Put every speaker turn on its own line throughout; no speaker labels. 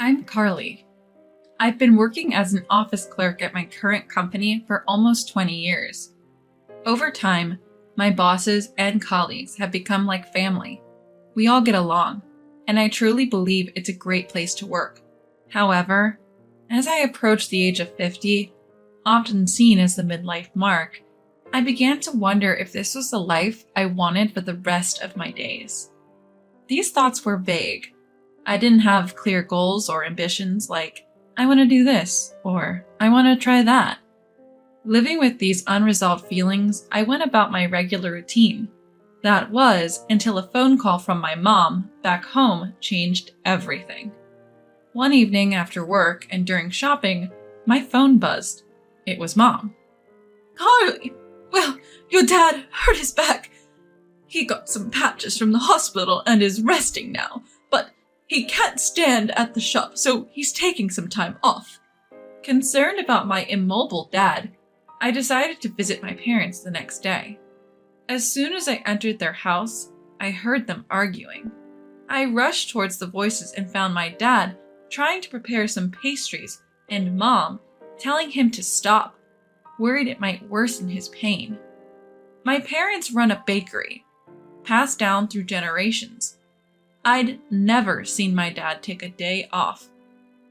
I'm Carly. I've been working as an office clerk at my current company for almost 20 years. Over time, my bosses and colleagues have become like family. We all get along, and I truly believe it's a great place to work. However, as I approached the age of 50, often seen as the midlife mark, I began to wonder if this was the life I wanted for the rest of my days. These thoughts were vague. I didn't have clear goals or ambitions like, I want to do this, or I want to try that. Living with these unresolved feelings, I went about my regular routine. That was until a phone call from my mom back home changed everything. One evening after work and during shopping, my phone buzzed. It was Mom.
Carly, well, your dad hurt his back. He got some patches from the hospital and is resting now, but he can't stand at the shop, so he's taking some time off.
Concerned about my immobile dad, I decided to visit my parents the next day. As soon as I entered their house, I heard them arguing. I rushed towards the voices and found my dad trying to prepare some pastries and Mom telling him to stop, worried it might worsen his pain. My parents run a bakery, passed down through generations. I'd never seen my dad take a day off.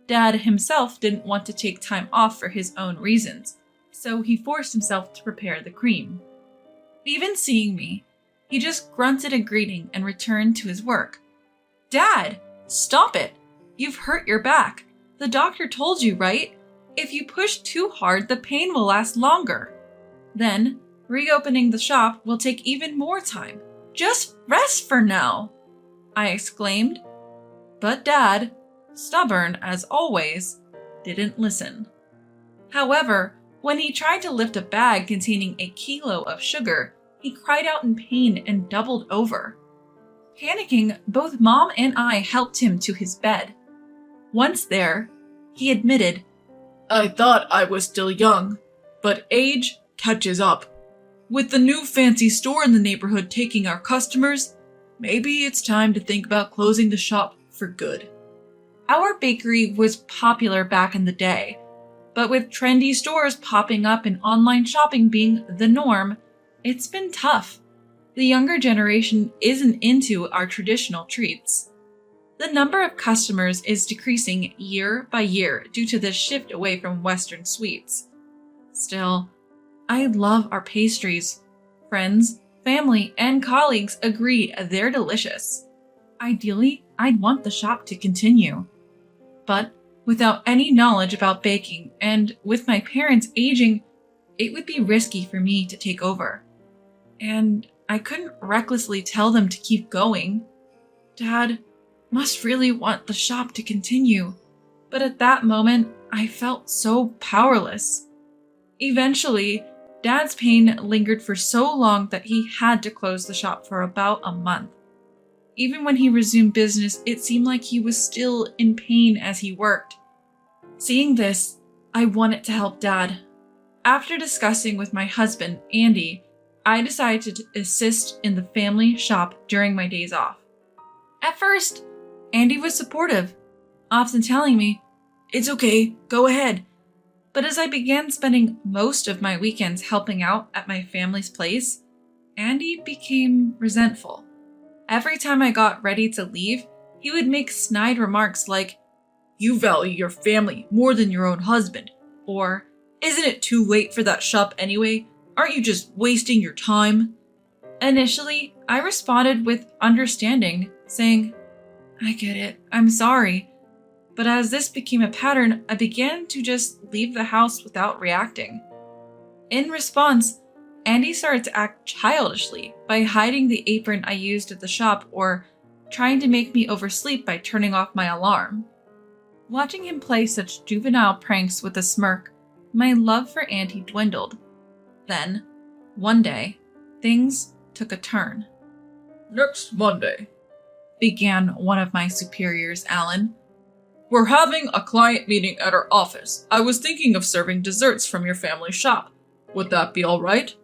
Dad himself didn't want to take time off for his own reasons, so he forced himself to prepare the cream. Even seeing me, he just grunted a greeting and returned to his work. Dad, stop it! You've hurt your back. The doctor told you, right? If you push too hard, the pain will last longer. Then, reopening the shop will take even more time. Just rest for now, I exclaimed. But Dad, stubborn as always, didn't listen. However, when he tried to lift a bag containing a kilo of sugar, he cried out in pain and doubled over. Panicking, both Mom and I helped him to his bed. Once there, he admitted,
I thought I was still young, but age catches up. With the new fancy store in the neighborhood taking our customers, maybe it's time to think about closing the shop for good.
Our bakery was popular back in the day, but with trendy stores popping up and online shopping being the norm, it's been tough. The younger generation isn't into our traditional treats. The number of customers is decreasing year by year due to this shift away from Western sweets. Still, I love our pastries. Friends, family, and colleagues agree they're delicious. Ideally, I'd want the shop to continue. But without any knowledge about baking and with my parents aging, it would be risky for me to take over. And I couldn't recklessly tell them to keep going. Dad must really want the shop to continue, but at that moment, I felt so powerless. Eventually, Dad's pain lingered for so long that he had to close the shop for about a month. Even when he resumed business, it seemed like he was still in pain as he worked. Seeing this, I wanted to help Dad. After discussing with my husband, Andy, I decided to assist in the family shop during my days off. At first, Andy was supportive, often telling me, "It's okay, go ahead." But as I began spending most of my weekends helping out at my family's place, Andy became resentful. Every time I got ready to leave, he would make snide remarks like, "You value your family more than your own husband," or, "Isn't it too late for that shop anyway? Aren't you just wasting your time?" Initially, I responded with understanding, saying, "I get it, I'm sorry." But as this became a pattern, I began to just leave the house without reacting. In response, Andy started to act childishly by hiding the apron I used at the shop or trying to make me oversleep by turning off my alarm. Watching him play such juvenile pranks with a smirk, my love for Andy dwindled. Then, one day, things took a turn.
Next Monday,
began one of my superiors, Alan.
We're having a client meeting at our office. I was thinking of serving desserts from your family shop. Would that be all right?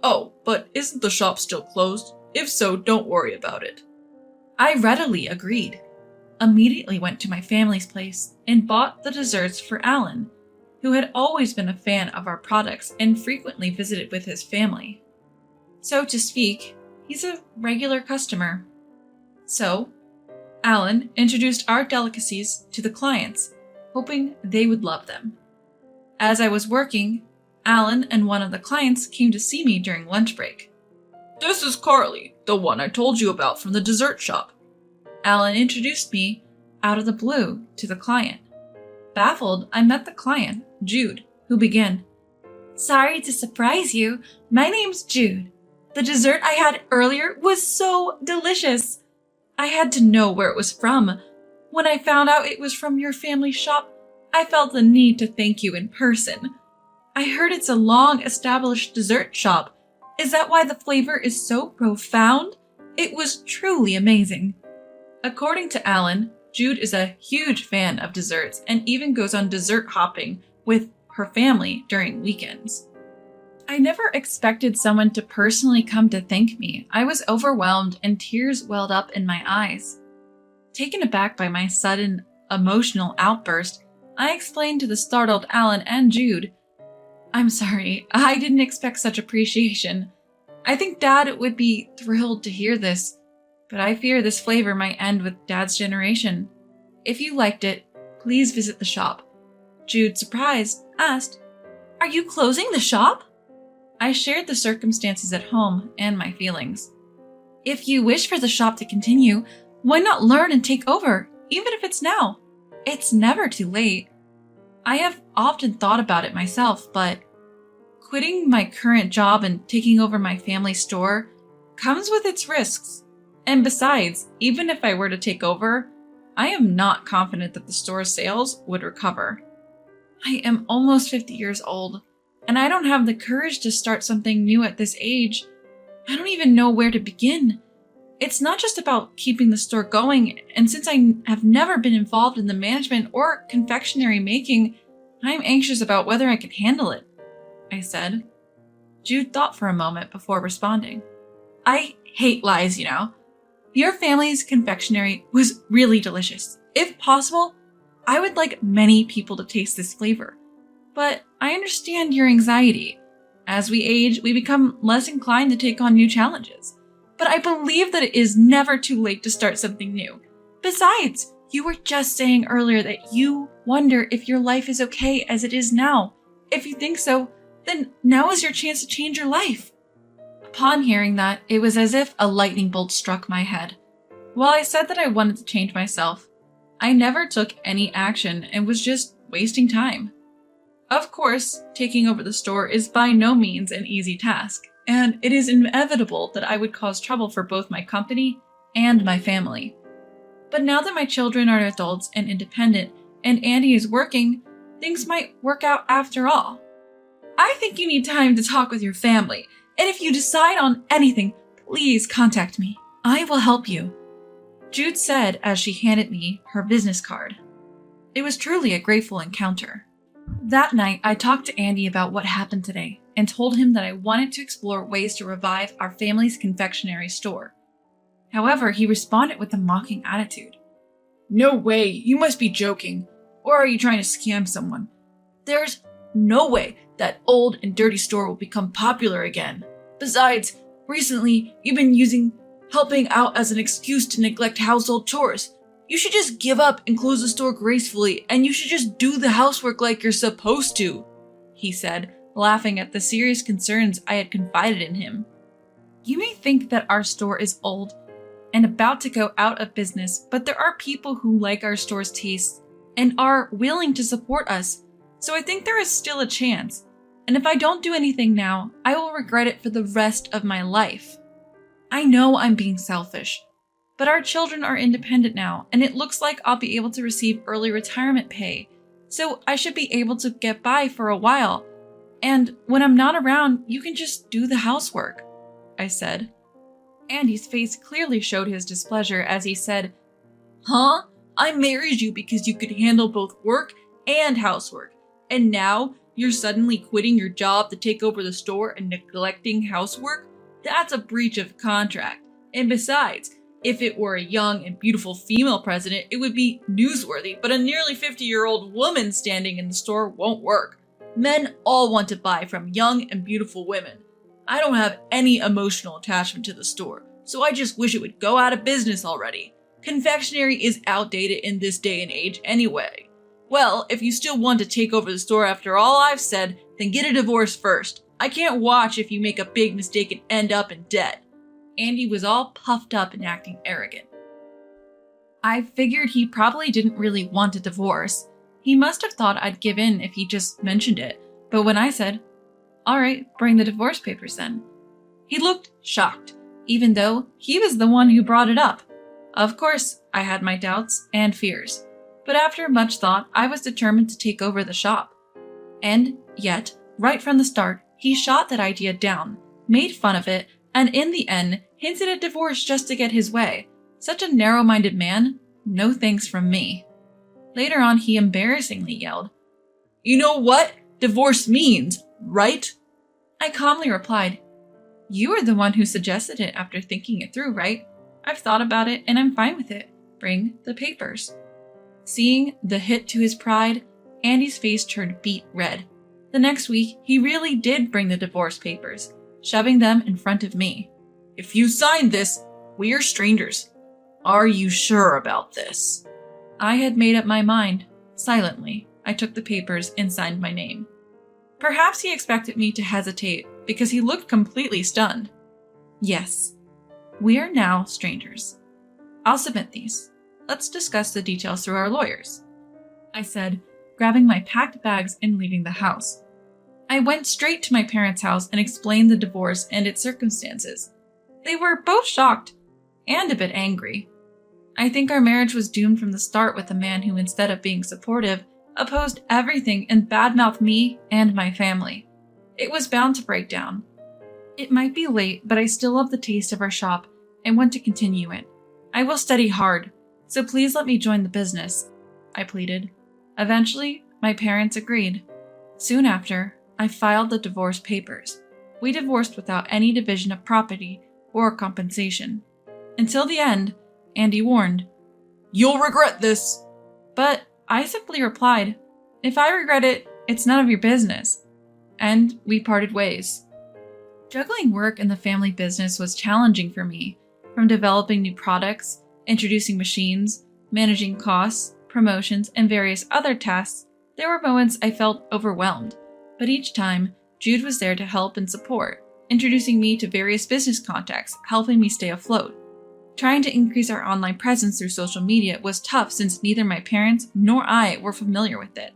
Oh, but isn't the shop still closed? If so, don't worry about it.
I readily agreed. immediately went to my family's place and bought the desserts for Alan, who had always been a fan of our products and frequently visited with his family. So to speak, he's a regular customer. So, Alan introduced our delicacies to the clients, hoping they would love them. As I was working, Alan and one of the clients came to see me during lunch break.
This is Carly, the one I told you about from the dessert shop.
Alan introduced me out of the blue to the client. Baffled, I met the client, Jude, who began, "Sorry to surprise you. My name's Jude. The dessert I had earlier was so delicious. I had to know where it was from. When I found out it was from your family shop, I felt the need to thank you in person. I heard it's a long-established dessert shop. Is that why the flavor is so profound? It was truly amazing." According to Alan, Jude is a huge fan of desserts and even goes on dessert hopping with her family during weekends. I never expected someone to personally come to thank me. I was overwhelmed and tears welled up in my eyes. Taken aback by my sudden emotional outburst, I explained to the startled Alan and Jude, "I'm sorry, I didn't expect such appreciation. I think Dad would be thrilled to hear this, but I fear this flavor might end with Dad's generation. If you liked it, please visit the shop." Jude, surprised, asked, "Are you closing the shop?" I shared the circumstances at home and my feelings. "If you wish for the shop to continue, why not learn and take over, even if it's now? It's never too late. I have often thought about it myself, but quitting my current job and taking over my family store comes with its risks. And besides, even if I were to take over, I am not confident that the store's sales would recover. I am almost 50 years old, and I don't have the courage to start something new at this age. I don't even know where to begin. It's not just about keeping the store going, and since I have never been involved in the management or confectionery making, I'm anxious about whether I can handle it," I said. Jude thought for a moment before responding. "I hate lies, you know. Your family's confectionery was really delicious. If possible, I would like many people to taste this flavor. But I understand your anxiety. As we age, we become less inclined to take on new challenges. But I believe that it is never too late to start something new. Besides, you were just saying earlier that you wonder if your life is okay as it is now. If you think so, then now is your chance to change your life." Upon hearing that, it was as if a lightning bolt struck my head. While I said that I wanted to change myself, I never took any action and was just wasting time. Of course, taking over the store is by no means an easy task, and it is inevitable that I would cause trouble for both my company and my family. But now that my children are adults and independent, and Andy is working, things might work out after all. "I think you need time to talk with your family, and if you decide on anything, please contact me. I will help you," Jude said as she handed me her business card. It was truly a grateful encounter. That night, I talked to Andy about what happened today and told him that I wanted to explore ways to revive our family's confectionery store. However, he responded with a mocking attitude. "No way, you must be joking. Or are you trying to scam someone? There's no way that old and dirty store will become popular again. Besides, recently you've been helping out as an excuse to neglect household chores. You should just give up and close the store gracefully, and you should just do the housework like you're supposed to," he said, laughing at the serious concerns I had confided in him. You may think that our store is old and about to go out of business, but there are people who like our store's tastes and are willing to support us, so I think there is still a chance. And if I don't do anything now, I will regret it for the rest of my life. I know I'm being selfish, but our children are independent now, and it looks like I'll be able to receive early retirement pay, so I should be able to get by for a while. And when I'm not around, you can just do the housework," I said. Andy's face clearly showed his displeasure as he said, "Huh? I married you because you could handle both work and housework, and now you're suddenly quitting your job to take over the store and neglecting housework? That's a breach of contract. And besides,
If it were a young and beautiful female president, it would be newsworthy, but a nearly 50-year-old woman standing in the store won't work. Men all want to buy from young and beautiful women. I don't have any emotional attachment to the store, so I just wish it would go out of business already. Confectionery is outdated in this day and age anyway. Well, if you still want to take over the store after all I've said, then get a divorce first. I can't watch if you make a big mistake and end up in debt. Andy was all puffed up and acting arrogant.
I figured he probably didn't really want a divorce. He must have thought I'd give in if he just mentioned it, but when I said, "All right, bring the divorce papers then," he looked shocked, even though he was the one who brought it up. Of course, I had my doubts and fears, but after much thought, I was determined to take over the shop. And yet, right from the start, he shot that idea down, made fun of it, and in the end, hinted at divorce just to get his way. Such a narrow-minded man, no thanks from me. Later on, he embarrassingly yelled, "You know what divorce means, right?" I calmly replied, "You are the one who suggested it after thinking it through, right? I've thought about it and I'm fine with it. Bring the papers." Seeing the hit to his pride, Andy's face turned beet red. The next week, he really did bring the divorce papers, shoving them in front of me. "If you sign this, we're strangers. Are you sure about this?" I had made up my mind. Silently, I took the papers and signed my name. Perhaps he expected me to hesitate because he looked completely stunned. "Yes, we are now strangers. I'll submit these. Let's discuss the details through our lawyers," I said, grabbing my packed bags and leaving the house. I went straight to my parents' house and explained the divorce and its circumstances. They were both shocked and a bit angry. I think our marriage was doomed from the start with a man who, instead of being supportive, opposed everything and badmouthed me and my family. It was bound to break down. It might be late, but I still love the taste of our shop and want to continue it. I will study hard, so please let me join the business, I pleaded. Eventually, my parents agreed. Soon after, I filed the divorce papers. We divorced without any division of property or compensation. Until the end, Andy warned, "You'll regret this." But I simply replied, "If I regret it, it's none of your business." And we parted ways. Juggling work and the family business was challenging for me, from developing new products, introducing machines, managing costs, promotions, and various other tasks. There were moments I felt overwhelmed, but each time, Jude was there to help and support, introducing me to various business contacts, helping me stay afloat. Trying to increase our online presence through social media was tough since neither my parents nor I were familiar with it.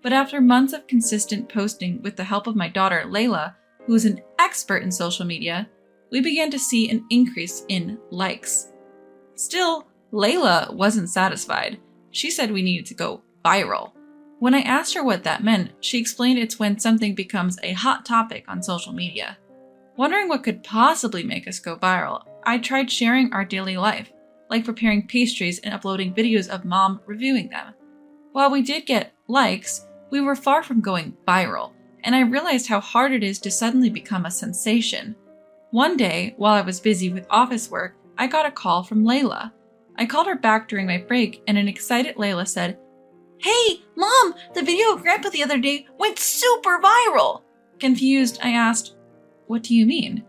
But after months of consistent posting with the help of my daughter, Layla, who is an expert in social media, we began to see an increase in likes. Still, Layla wasn't satisfied. She said we needed to go viral. When I asked her what that meant, she explained it's when something becomes a hot topic on social media. Wondering what could possibly make us go viral, I tried sharing our daily life, like preparing pastries and uploading videos of Mom reviewing them. While we did get likes, we were far from going viral, and I realized how hard it is to suddenly become a sensation. One day, while I was busy with office work, I got a call from Layla. I called her back during my break, and an excited Layla said, "Hey, Mom, the video of Grandpa the other day went super viral." Confused, I asked, "What do you mean?"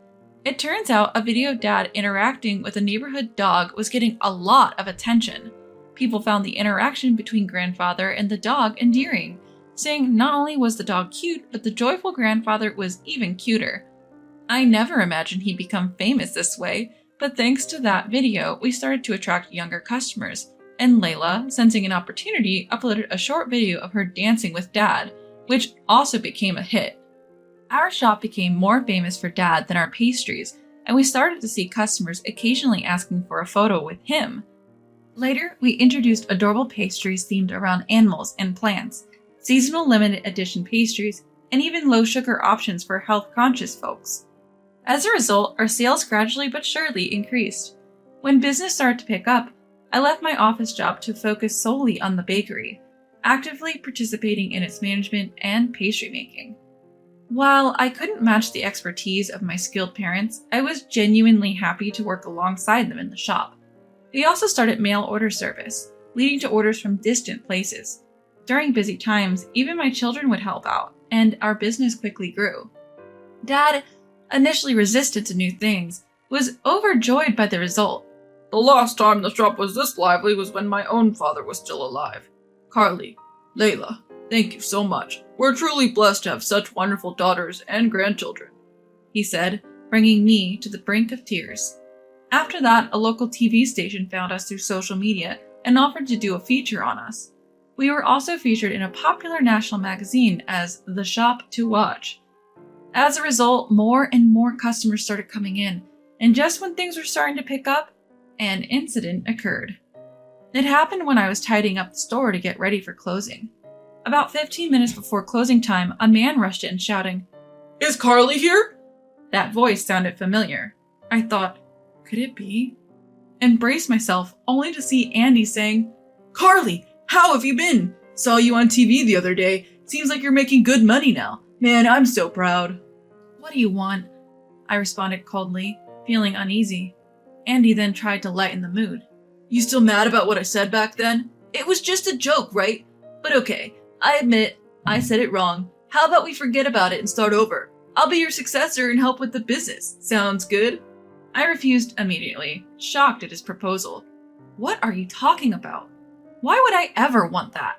It turns out a video of Dad interacting with a neighborhood dog was getting a lot of attention. People found the interaction between grandfather and the dog endearing, saying not only was the dog cute, but the joyful grandfather was even cuter. I never imagined he'd become famous this way, but thanks to that video, we started to attract younger customers, and Layla, sensing an opportunity, uploaded a short video of her dancing with Dad, which also became a hit. Our shop became more famous for Dad than our pastries, and we started to see customers occasionally asking for a photo with him. Later, we introduced adorable pastries themed around animals and plants, seasonal limited edition pastries, and even low-sugar options for health-conscious folks. As a result, our sales gradually but surely increased. When business started to pick up, I left my office job to focus solely on the bakery, actively participating in its management and pastry making. While I couldn't match the expertise of my skilled parents, I was genuinely happy to work alongside them in the shop. We also started mail order service, leading to orders from distant places. During busy times, even my children would help out, and our business quickly grew. Dad, initially resistant to new things, was overjoyed by the result.
The last time the shop was this lively was when my own father was still alive. Carly, Layla, thank you so much. We're truly blessed to have such wonderful daughters and grandchildren,
he said, bringing me to the brink of tears. After that, a local TV station found us through social media and offered to do a feature on us. We were also featured in a popular national magazine as the shop to watch. As a result, more and more customers started coming in, and just when things were starting to pick up, an incident occurred. It happened when I was tidying up the store to get ready for closing. About 15 minutes before closing time, a man rushed in shouting,
"Is Carly here?"
That voice sounded familiar. I thought, could it be? And braced myself only to see Andy saying,
"Carly, how have you been? Saw you on TV the other day. Seems like you're making good money now. Man, I'm so proud."
"What do you want?" I responded coldly, feeling uneasy. Andy then tried to lighten the mood.
"You still mad about what I said back then? It was just a joke, right? But okay, I admit, I said it wrong. How about we forget about it and start over? I'll be your successor and help with the business. Sounds good?"
I refused immediately, shocked at his proposal. What are you talking about? Why would I ever want that?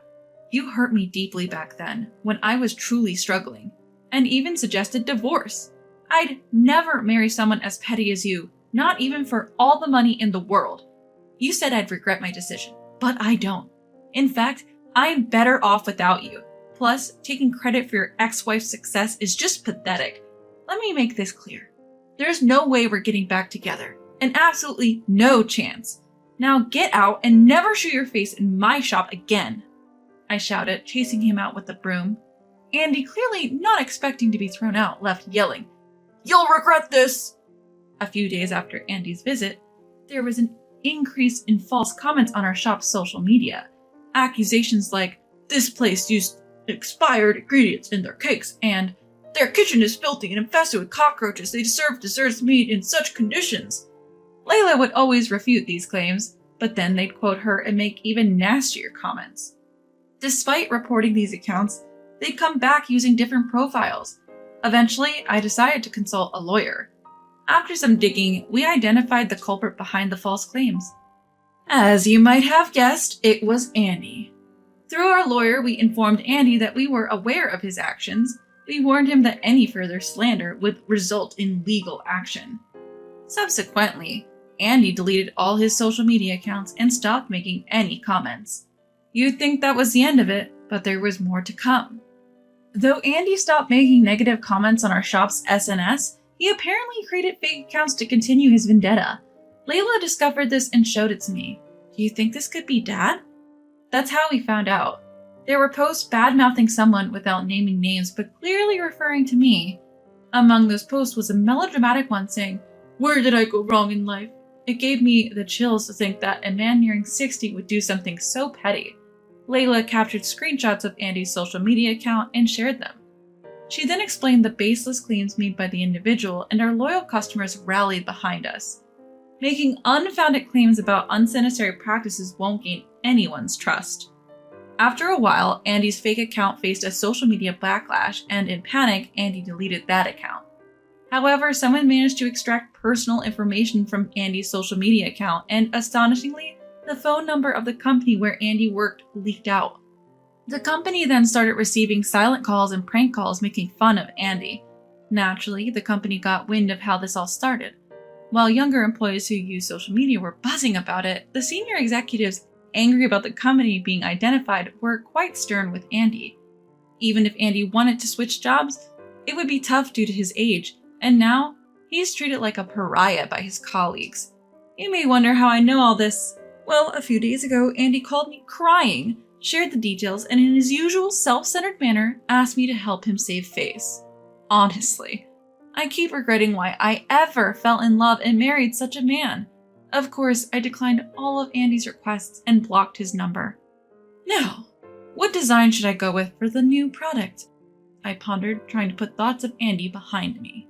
You hurt me deeply back then, when I was truly struggling, and even suggested divorce. I'd never marry someone as petty as you, not even for all the money in the world. You said I'd regret my decision, but I don't. In fact, I'm better off without you. Plus, taking credit for your ex-wife's success is just pathetic. Let me make this clear. There's no way we're getting back together, and absolutely no chance. Now get out and never show your face in my shop again, I shouted, chasing him out with the broom. Andy, clearly not expecting to be thrown out, left yelling,
"You'll regret this!"
A few days after Andy's visit, there was an increase in false comments on our shop's social media. Accusations like, "This place used expired ingredients in their cakes," and "Their kitchen is filthy and infested with cockroaches. They serve desserts made in such conditions." Layla would always refute these claims, but then they'd quote her and make even nastier comments. Despite reporting these accounts, they'd come back using different profiles. Eventually, I decided to consult a lawyer. After some digging, we identified the culprit behind the false claims. As you might have guessed, it was Andy. Through our lawyer, we informed Andy that we were aware of his actions. We warned him that any further slander would result in legal action. Subsequently, Andy deleted all his social media accounts and stopped making any comments. You'd think that was the end of it, but there was more to come. Though Andy stopped making negative comments on our shop's SNS, he apparently created fake accounts to continue his vendetta. Layla discovered this and showed it to me. Do you think this could be Dad? That's how we found out. There were posts bad-mouthing someone without naming names, but clearly referring to me. Among those posts was a melodramatic one saying, "Where did I go wrong in life?" It gave me the chills to think that a man nearing 60 would do something so petty. Layla captured screenshots of Andy's social media account and shared them. She then explained the baseless claims made by the individual, and our loyal customers rallied behind us. Making unfounded claims about unsanitary practices won't gain anyone's trust. After a while, Andy's fake account faced a social media backlash, and in panic, Andy deleted that account. However, someone managed to extract personal information from Andy's social media account, and astonishingly, the phone number of the company where Andy worked leaked out. The company then started receiving silent calls and prank calls making fun of Andy. Naturally, the company got wind of how this all started. While younger employees who use social media were buzzing about it, the senior executives, angry about the company being identified, were quite stern with Andy. Even if Andy wanted to switch jobs, it would be tough due to his age, and now he's treated like a pariah by his colleagues. You may wonder how I know all this. Well, a few days ago, Andy called me crying, shared the details, and in his usual self-centered manner, asked me to help him save face. Honestly, I keep regretting why I ever fell in love and married such a man. Of course, I declined all of Andy's requests and blocked his number. Now, what design should I go with for the new product? I pondered, trying to put thoughts of Andy behind me.